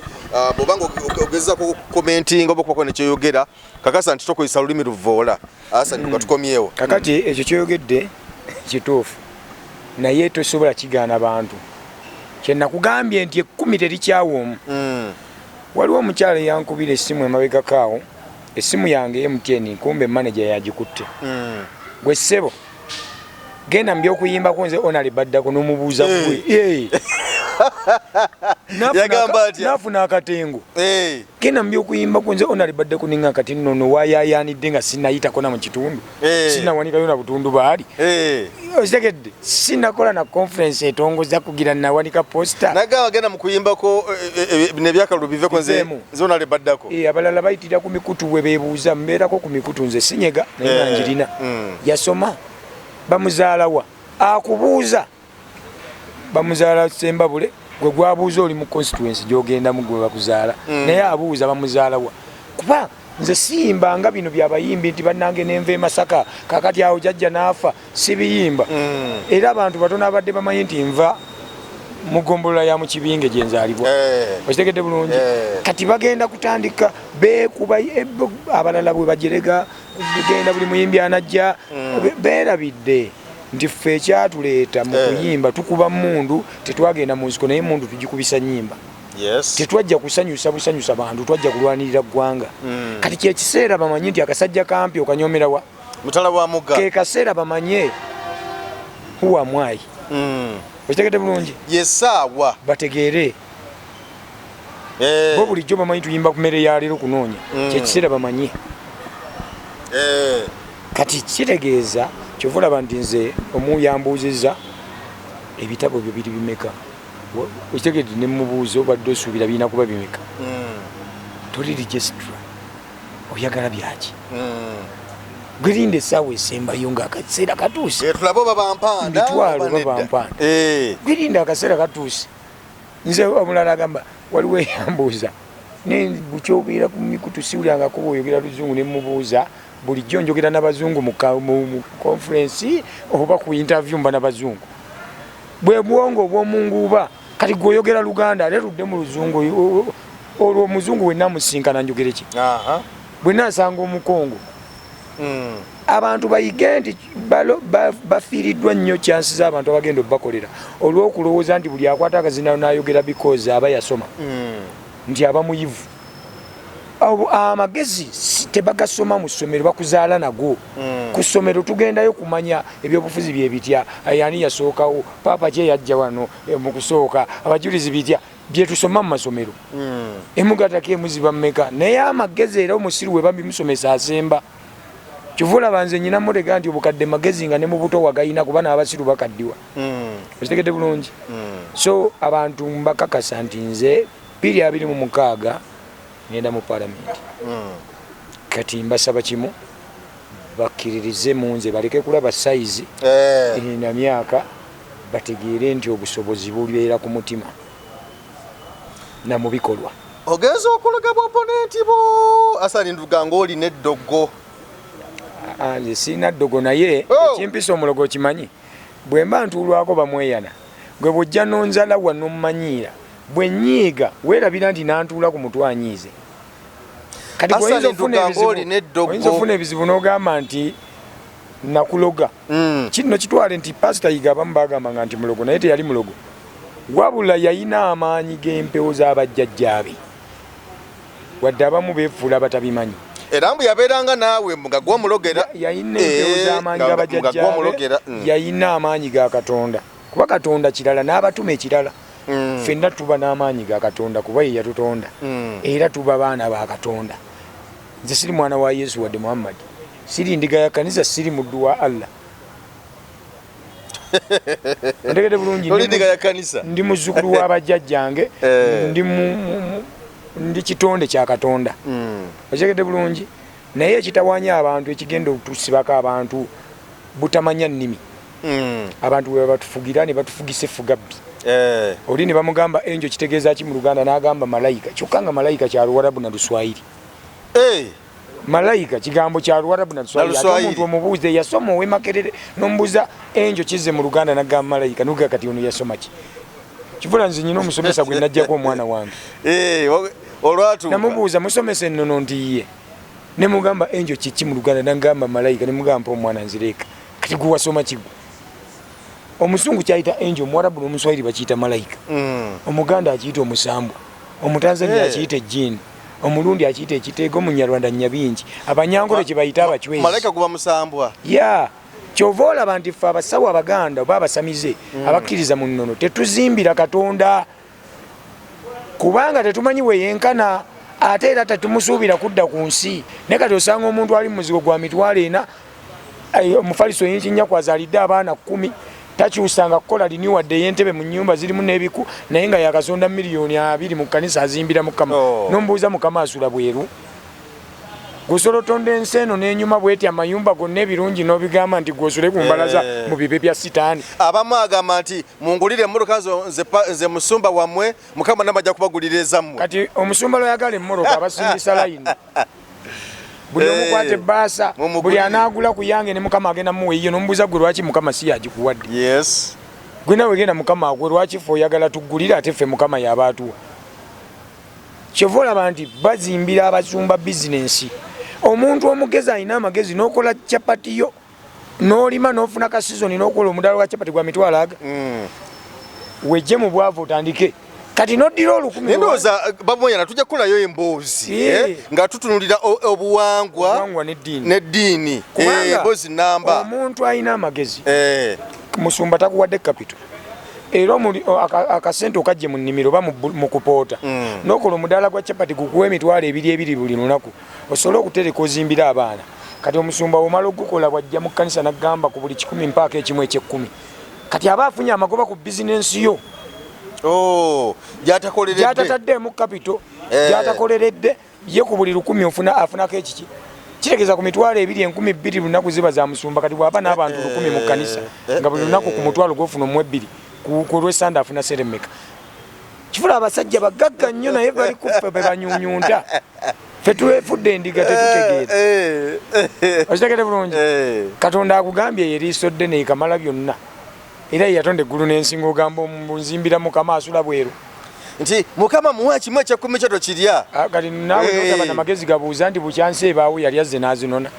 bw'obanga ogezako commenting oba okubako nekyoyogera kakasa nti tokozesa lulimi luvoola Hassan Ndugga tukomyewo kakati ekyo kyoyogedde kituufu naye tosobola kigaana bantu kyenakugambye nti 10 terikyawoomu waliwo omukyala yankubira essimu emabegakaawo essimu yange MTN kumbe manager yagikutte gwe ssebo genda mu by'okuyimbako nze onali baddako n'omubuuza gwe nafuna akatengo genda mu by'okuyimbako nze onali baddako ninga kati nnono wayayaanidde nga sinayitako na mu kitundu sinawanikayo na butundu baali otegedde sinakola na conference etongoza kugira nawanika posta nagamba genda mu kuyimbako nebyakalulu biveko nze onali baddako abalala bayitira ku mikutu we beebuuza mbeerako ku mikutu nze sinyega naye nanjirina yasoma bamuzaalawa akubuuza bamuzaala Sembabule gwe gwabuuza oli mu constituency gyogendamu gwe bakuzaala naye abuuza bamuzaalawa kuba nze siyimba nga bino byabayimbi nti bannange nenva e Masaka kakati awo jajja naafa sibiyimba era abantu batono abadde bamanyi nti nva mugombolola ya mu kibinge gye nzaalibwa okitegedde bulungi kati bagenda kutandika beekuba abalala bwe bajerega bigenda buli muyimbi anajja beerabidde nti ffe ekyatuleeta mu kuyimba tukuba mundu tetwagenda mu nsiko naye mundu tugikubisa nyimba tetwajja kusanyusa busanyusa bantu twajja kulwanirira ggwanga kati kyekiseera bamanyi nti akasajja kampi okanyomerawa mutala wa mugga ke kaseera bamanye huwa mwai okitegedde bulungi yesaawa bategeere bo bulijjo bamanyi tuyimba ku mmere ya leero kunoonya kyekiseera bamanye kati kitegeeza kyova olaba nti nze omuyambuuzizza ebitabo byo biri bimeka okitegedde ne mubuuzo obadde osuubira birina kuba bimeka toli registra oyagala byaki gwirinde essaawa esembayo ngaakaseera katuuse mitwalo babampanda gwirinde akaseera katuuse nze omulala agamba waliwo eyambuuza bukyobeera ku mikutu siwulyangako bw'oyogera luzungu ne mubuuza bulijjo njogera n'abazungu mu conference oba ku interview mba n'abazungu bwe bwongo obw'omunguuba kati gweoyogera luganda lerudde mu luzungu olwo omuzungu wenna musinkana njogere ki bwe nasanga omukongo abantu bayige nti bafiiriddwa nnyo chansi z'abantu abagenda obbakolera olw'okulowooza nti buli akwata akazina n'ayogera because aba yasoma nti aba muyivu amagezi tebagasoma mu ssomero bakuzaala nago ku ssomero tugendayo kumanya ebyobufuzi bye bitya yani yasookawo paapa kye yajja wano mu kusooka abajulizi bitya bye tusoma mu masomero emugatako emuziba mmeka naye amagezi era omusiru we babimusomesa asemba kivula banze nyina murega nti obukadde magezi nga ne mu buto wagayina kuba n'abasiru bakaddiwa okitegedde bulungi so abantu mbakakasa nti nze 2026 ngenda mu palamenti kati mbasaba kimu bakkiririze mu nze baleke kulaba sayizi na myaka bategeere nti obusobozi bubeera ku mutima na mu bikolwa ogenza okulaga bw'oponenti bo Hassan Ndugga ng'olina eddogo nze sirina ddogo naye ekimpisa omulogo kimanyi bwe mba ntuulwako bamweyana gwe bw'ojja nonzala wano mmanyiira bwe nnyiiga weerabira nti nantuula ku mutwe anyiize kati oyinza ofuna ebizibu n'ogamba nti nakuloga kino kitwale nti pasita yiga abamu bagambanga nti mulogo naye teyali mulogo wabula yayina amaanyi g'empewo z'abajjajjaabe wadde abamu beefuula batabimanyi era mbu yabeeranga naawe nga gw'omulogera yayina empewo z'amaanyi g'abajjajjaabe yayina amaanyi ga Katonda kuba Katonda kirala n'abatuma ekirala ffenna tuba n'amaanyi ga Katonda kuba ye yatutonda era tuba baana ba Katonda nze siri mwana wa Yesu wadde Muhammad siri ndiga ya kanisa siri muddu wa Allah ndegede bulungi ndi muzzukulu w'abajjajjange ndi kitonde kya Katonda okitegedde bulungi naye ekitawaanya abantu ekigenda otusibako abantu butamanya nnimi abantu bwe batufugira ne batufugisa effugabbi oli ne bamugamba enjo kitegeeza ki mu Luganda n'agamba malayika kyokka nga malayika kya Luwarabu na Luswayiri malayika kigambo kya Luwarabu na Luswayiri ate omuntu omubuuze yasoma ow'e Makerere n'omubuuza enjo kizze mu Luganda n'agamba malayika n'oga kati ono yasoma ki kivula nze nyina omusomesa gwe najjako omwana wange namubuuza musomesa ennono nti ye ne mugamba enjo kiki mu Luganda n'agamba malayika ne mugamba omwana nzireeka kati gwe wasoma kigwe omusungu kyayita enjo omuwarabu n'omuswayiri bakiyita malayika omuganda akiyita omusambwa omutanzania akiyita ejjiini omulundi akiyita ekiteego omunyarwanda nnyabingi abanyangolo kye bayita abacwezi malayika guba musambwa ya kyova olaba nti ffe abasawo abaganda oba abasamize abakkiriza mu nnono tetuzimbira Katonda kubanga tetumanyi weyenkana ate era tetumusuubira kudda ku nsi naye kati osanga omuntu ali mu muzigo gwa mitwalo ena omufaliso yinkinya kwazaalidde abaana 10 takyusanga kukola lini wadde ey'entebe mu nnyumba zirimu n'ebiku naye nga yakasonda miliyoni 2 mu kkanisa azimbira Mukama n'omubuuza Mukama asula bweru gusolotonda ensi eno n'enyuma bweti amayumba gonna ebirungi n'obigamba nti gwosule ku mbalaza mu bibe bya sitaani abamu agamba nti mungulire emmotoka nze musumba wammwe Mukama namajja kubagulira ezammwe kati omusumba lwayagala emmoroka abasindisa layini buli omukwata ebbaasa buli anaagula ku yange ne Mukama agenda muweeyo n'omubuuza gwe lwaki Mukama si yagikuwadde gwe nawe genda mukama gwe lwaki ffe oyagala tuggulira ate ffe mukama yabaatuwa kyova olaba nti bazimbira abasumba bizinensi omuntu omugezi alina amagezi n'okola capati yo n'olima n'ofuna ka sizoni n'okola omudala gwa capati gwa mitwalo aga wejje mu bwavu otandike kati noddira olukumi ndowooza bamoyana tujja kukolayo emboozi nga tutunulira obuwangwa n'eddiini emboozi namba omuntu alina amagezi musumba takuwadde kapito era akasente okajje mu nnimiro oba mu kupoota n'okola omudaala gwa capati gukuwa emitwalo ebiri buli lunaku osobole okutereka ozimbira abaana kati omusumba omala ogukola bwajja mu kkanisa n'agamba ku buli 10 mpaaka ekimu eky'ekkumi kati aba afunye amagoba ku bizinensi yo gy'atataddeemu kapito gy'atakoleredde ye ku buli 10 afunako ekiki kitegeeza ku mitwalo 2,200 lunaku ziba za musumba kati bw'aba n'abantu 1,000 mu kkanisa nga buli lunaku ku mutwalo gw'ofuna mu 2 ku lw'esande afuna seremeka kifula abasajja bagagga nnyo naye bali kuffe be banyunyunta ffe twefudde endiga tetutegeera okitegere bulungi katonda akugambye yeriiso ddene ikamala byonna era yatonda eggulu n'ensi ng'ogamba omunzimbira mukama asula bweru nti mukama muwa kimu eky'ekkumi kyo tokirya kati naawe notaba namagezi gabuuza nti bukyansi ebaawo yali azze n'azinona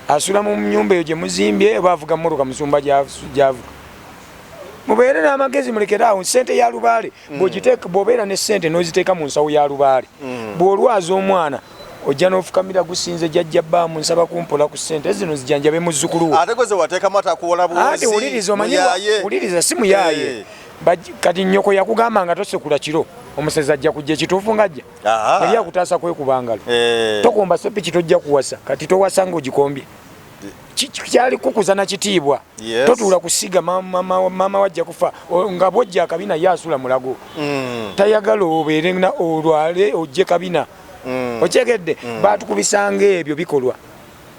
asula mu nyumba eyo gye muzimbye oba avuga mmotoka musumba gy'avuga mubeere n'amagezi mulekere awo sente ya lubaale bw'obeera ne sente n'oziteeka mu nsawo ya lubaale bw'olwaza omwana ojja n'ofukamira gusinze jjajja bbaamu nsaba kumpola ku sente zino zijanjabe muzzukulu ate goze wateekamu atakuwola buwozi wuliriza omanyi wuliriza si muyaye kati nnyoko yakugamba nga tosekula kiro omusezi ajja kujja ekituufu ng'ajja eri akutaasa kwekubangalo tokomba sepiki tojja kuwasa kati towasa ng'ogikombye kyali kukuza na kitiibwa totuula kusiga mama wajja kufa nga bwojja akabina ye asula mulago tayagala obeere olwale ojje kabina okyegedde batukubisanga ebyo bikolwa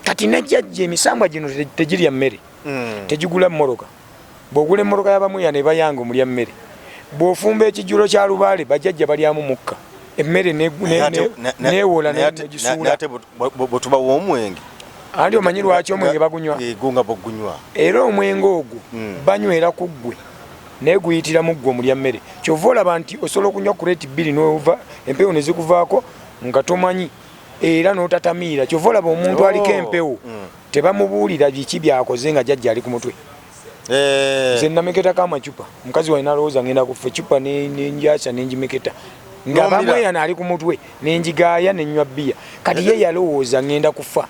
kati najjajja emisambwa gino tegirya mmere tegigula mmoroka bw'ogula emmoroka y'abamweya ne bayanga omulya mmere bw'ofumba ekijulo kya lubaale bajjajja balyamu mukka emmere neewola negisuula bwetubawa omwenge andi omanyi lwaki omwenge bagunywa era omwenge ogwo banywera ku ggwe naye guyitira mu ggwe omulya mmere kyova olaba nti osobola okunywa kuleeti 2 n'ova empewo ne zikuvaako nga tomanyi era n'otatamiira kyova olaba omuntu aliko empewo tebamubuulira biki byakoze nga jjajja ali ku mutwe nze nameketako amacupa mukazi wange nalowooza ngenda kufa ecupa nenjasa nenjimeketa nga bamweyana ali ku mutwe nenjigaaya nenywa bbiya kati ye yalowooza ngenda kufa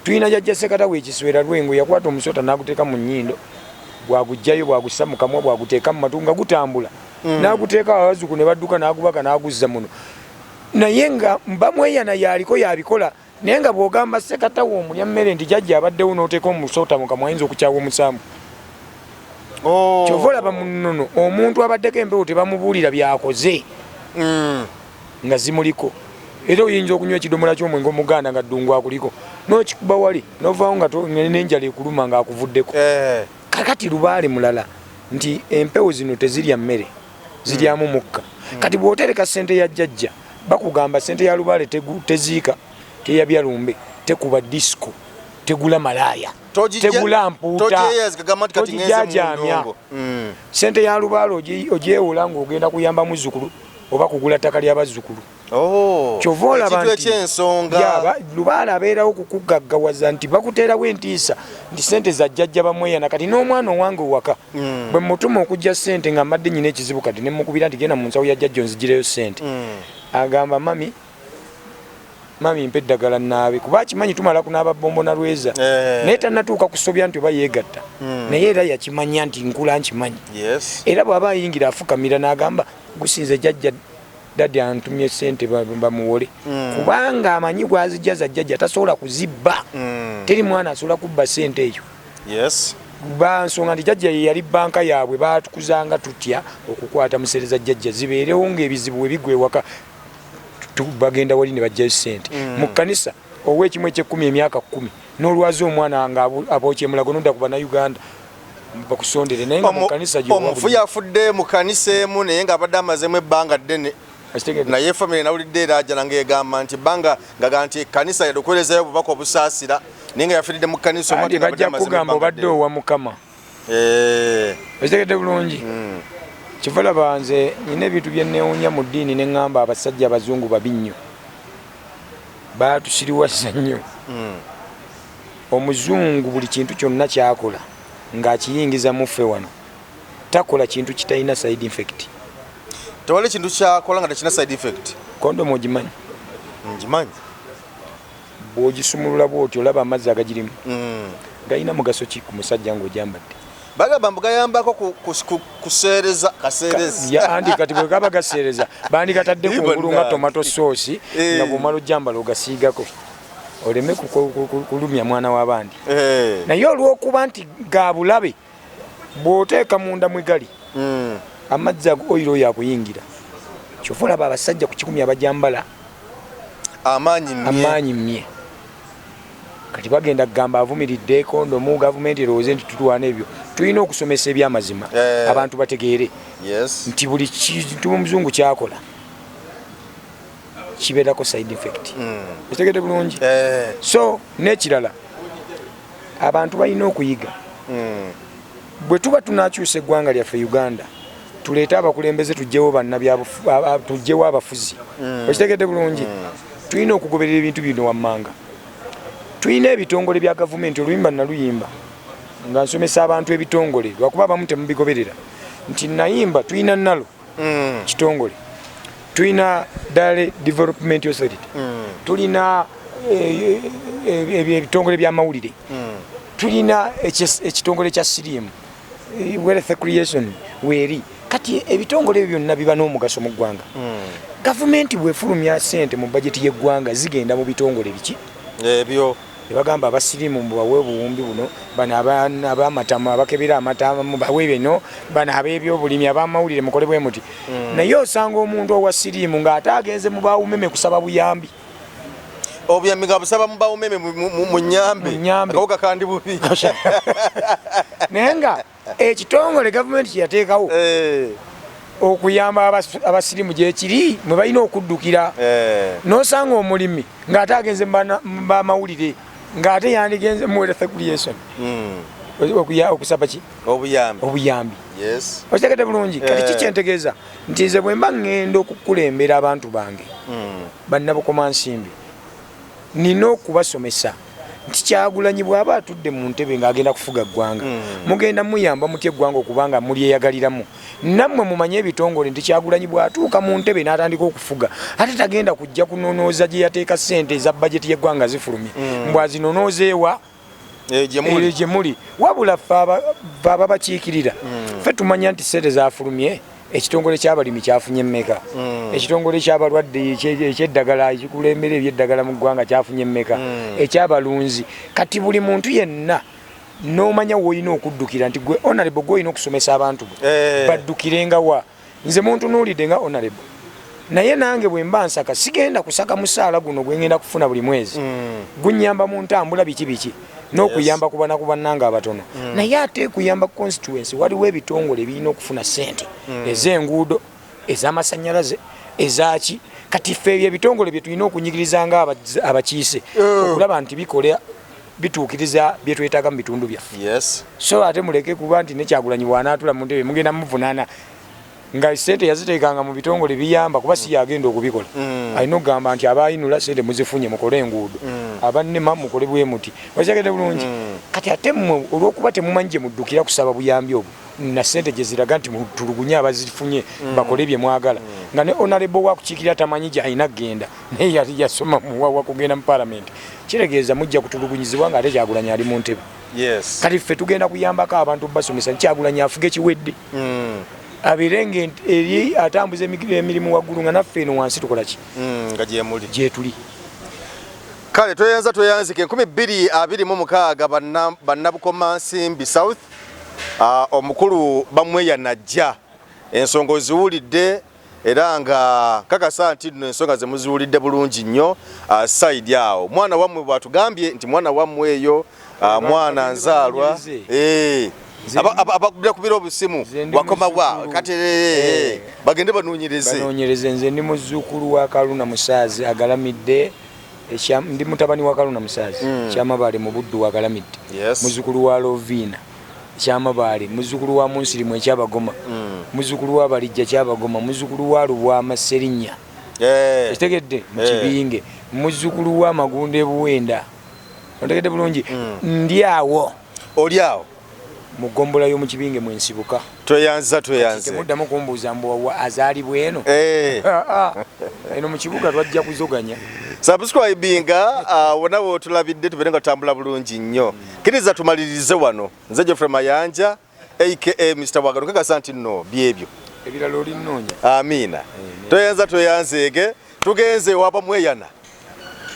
tulina jjajja sekata wekiswera lwengo yakwata omusota n'aguteeka mu nnyindo bwagujjayo bwagussa mu kamwa bwaguteeka mu matu nga gutambula n'aguteeka abazuku ne badduka n'agubaka n'aguzza muno naye nga bamweyana yaliko yabikola naye nga bw'ogamba sekata woomulya mmere nti jjajja abaddewo n'oteeka omusota mu kamwa ayinza okukyawa omusambu kyova olaba munono omuntu abaddeko empewo tebamubuulira byakoze nga zimuliko era oyinza okunywa ekidomola ky'omwenge omuganda nga ddungu akuliko n'okikuba wali n'ovaawo nga n'enjala ekuluma ng'akuvuddeko kakati lubaale mulala nti empewo zino tezirya mmere ziryamu mukka kati bw'otereka sente ya jjajja bakugamba sente ya lubaale teziika teyabya lumbe tekuba disco tegula malaya tegula mpuuta tojijajamya sente ya lubaale ogyewola ng'ogenda kuyamba muzzukulu oba kugula ttaka ly'abazzukulu kyova olaba nti lubaale abeerawo okukugaggawaza nti bakuteerawo entiisa nti sente za jjajja bamweyana kati n'omwana owange owaka bwe mutuma okujja sente nga mmadde nyina ekizibu kati nemukubira nti genda mu nsawo ya jjajja onzigireyo sente agamba mami mpa eddagala naabe kuba akimanyi tumala kunaaba bombo na lweza naye tannatuuka kusobya nti oba yeegatta naye era yakimanya nti nkula nkimanyi era bw'aba ayingira afukamira n'agamba gusinze jjajja dadi antumye sente bamuwole kubanga amanyi gwazijja za jjajja tasobola kuzibba teri mwana asobola kubba sente eyo bansonga nti jjajja ye yali banka yaabwe batukuzanga tutya okukwata musereza jjajja zibeerewo ng'ebizibu we bigwa ewaka bagenda wali ne bajjayo sente mu kkanisa ow'ekimu eky'ekkumi emyaka 10 n'olwazi omwana nga abookye mulago nodda ku bannayuganda bakusondere naye nga mu kkanisa omufu yafudde mu kkanisa emu naye ng'abadde amazeemu ebbanga ddene naye famire nawulidde era ajjana ng'egamba nti ebbanga ngaga nti ekkanisa yadukolezayo obubaka obusaasira naye nga yafiiridde mu kkanisa bajja kugamba obadde owa mukama okitegedde bulungi kivala banze nyina ebintu byenneewunya mu ddiini ne ŋŋamba abasajja abazungu babi nnyo baatusiriwasa nnyo omuzungu buli kintu kyonna kyakola ng'akiyingiza muffe wano takola kintu kitalina side effect. Tewali kintu kyakola nga tekina side effect. Kondomu ogimanyi? Ngimanyi. Bw'ogisumulula bw'otyo olaba amazzi agagirimu galina mugaso ki ku musajja ng'ogyambadde? Bagamba mbu gayambako kuseereza kaseereza. Andi kati bwe gaba gaseereza bandigatadde ku ngulu nga tomato sauce nga bw'omala ojjambala ogasiigako oleme kulumya mwana w'abandi. Naye olw'okuba nti ga bulabe bw'oteeka munda mwe gali amazzi oyiro oyo akuyingira kyova olaba abasajja ku 10 abajambala amaanyi mmye kati bagenda kugamba avumiridde kondomu gavumenti erowooze nti tutwana ebyo tulina okusomesa ebyamazima abantu bategeere nti buli kintu omuzungu kyakola kibeerako side effect. Okitegedde bulungi? So n'ekirala abantu balina okuyiga bwe tuba tunakyusa eggwanga lyaffe Uganda tuleete abakulembeze tujjewo abafuzi. Okitegedde bulungi? Tulina okugoberera ebintu bino wammanga. Tulina ebitongole bya gavumenti oluyimba naluyimba nga nsomesa abantu ebitongole lwakuba abamu temubigoberera nti nayimba tulina nalo kitongole tulina Dale Development Authority tulina ebitongole by'amawulire tulina ekitongole kya sirimu Wealth Creation weeri kati ebitongole ebyo byonna biba n'omugaso mu ggwanga. Gavumenti bwefulumya ssente mu bajeti y'eggwanga zigenda mu bitongole biki ebyo bagamba abasirimu mubawe obuwumbi buno bano abamatama abakebera amatama mubawe bino bano ab'ebyobulimi abamawulire mukole bwe muti naye osanga omuntu owasirimu ng'ate agenze mu bawumeme kusaba buyambi obuyambi nga busaba mu bawumeme mu nnyambe akawuka kandi bubi naye nga ekitongole gavumenti kyeyateekawo okuyamba abasirimu gyekiri mwe balina okuddukira n'osanga omulimi ng'ate agenze mu bamawulire ng'ate yandigenze mu Wealth Creation okusaba ki obuyambi. Okitegedde bulungi? Kati kikyentegeeza nti nze bwe mba ŋŋenda okukulembera abantu bange bannabukomansimbi nina okubasomesa nti Kyagulanyi bw'aba atudde mu ntebe ng'agenda kufuga ggwanga mugenda muyamba mutya eggwanga okubanga mulyeyagaliramu nammwe mumanye ebitongole nti Kyagulanyi bw'atuuka mu ntebe n'atandika okufuga ate tagenda kujja kunonooza gye yateeka ssente eza bajeti y'eggwanga zifulumye mbwazinonoozeewa gye muli wabula ffe ababakiikirira ffe tumanya nti ssente zafulumye. Ekitongole ky'abalimi kyafunye mmeka? Ekitongole ky'abalwadde ekyeddagala ekikulembera ebyeddagala mu ggwanga kyafunye mmeka? Ekyabalunzi kati buli muntu yenna n'omanya w'olina okuddukira nti gwe honorable gw'olina okusomesa abantu baddukirenga wa. Nze muntu nuulidde nga honorable naye nange bwe mba nsaka sigenda kusaka musaala guno gwe ngenda kufuna buli mwezi gunnyamba mu ntambula biki n'okuyamba ku bannanga abatono naye ate kuyamba constituency waliwo ebitongole birina okufuna ssente ez'enguudo ez'amasannyalaze ezaki kati ffe ebyo ebitongole bye tulina okunyigirizanga abakiise okulaba nti bikola bituukiriza bye twetaaga mu bitundu byaffe. So ate muleke kuba nti ne Kyagulanyi bw'anaatula mu ntebe mugenda muvunaana nga ssente yaziteekanga mu bitongole biyamba kuba si yagenda okubikola alina okugamba nti abayinula ssente muzifunye mukole enguudo abannema mukole bwe muti. Okitegedde bulungi? Kati ate mmwe olw'okuba temumanyi gye muddukira kusaba buyambi obwo na ssente gye ziraga nti mutulugunye abazifunye bakole bye mwagala nga ne honorable wakukiikirira tamanyi gy'alina kgenda naye yali yasoma muwawa kugenda mu palamenti kiregeeza mujja kutulugunyizibwa ng'ate Kyagulanyi ali mu ntebe. Kati ffe tugenda kuyambako abantu basomesa Kyagulanyi afuga ekiwedde abirenge eri atambuza emirimu waggulu nga naffe eno wansi tukola ki nga gyetuli. Kale tweyanzike 2026 bannabukomansimbi South omukulu bamweyanajja ensonga oziwulidde era nga kakasa nti nno ensonga ze muziwulidde bulungi nnyo side awo mwana wammwe bwatugambye nti mwana wammwe eyo mwana nzaalwa abagubira kubira obusimu wakoma bwa kati bagende banoonyereze. Nze ndi muzzukulu wa Kaluna Musaazi agalamidde ndi mutabani wa Kaluna Musaazi kyamabaale mu buddu wagalamidde muzzukulu wa Lovina kyamabaale muzukulu wa Munsirimu ekyabagoma muzukulu wa Balijja kyabagoma muzukulu wa Lubwama Serinya ekitegedde mu Kibinge muzukulu wa Magunda Ebuwenda otegedde bulungi ndi awo oli awo mu gombola y'omu Kibinge mwensibuka tweyanze temuddamu kumbuuza mbu azaalibwa eno eno mu kibuga twajja kuzoganya subscribinga wona wotulabidde tubere nga tambula bulungi nnyo kiriza tumalirize wano nze Geoffrey Mayanja aka Mr. Wagano kakasa nti nno byebyo ebirala olinnoonya amina tweyanzege tugenze wapa mweyana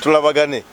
tulabagane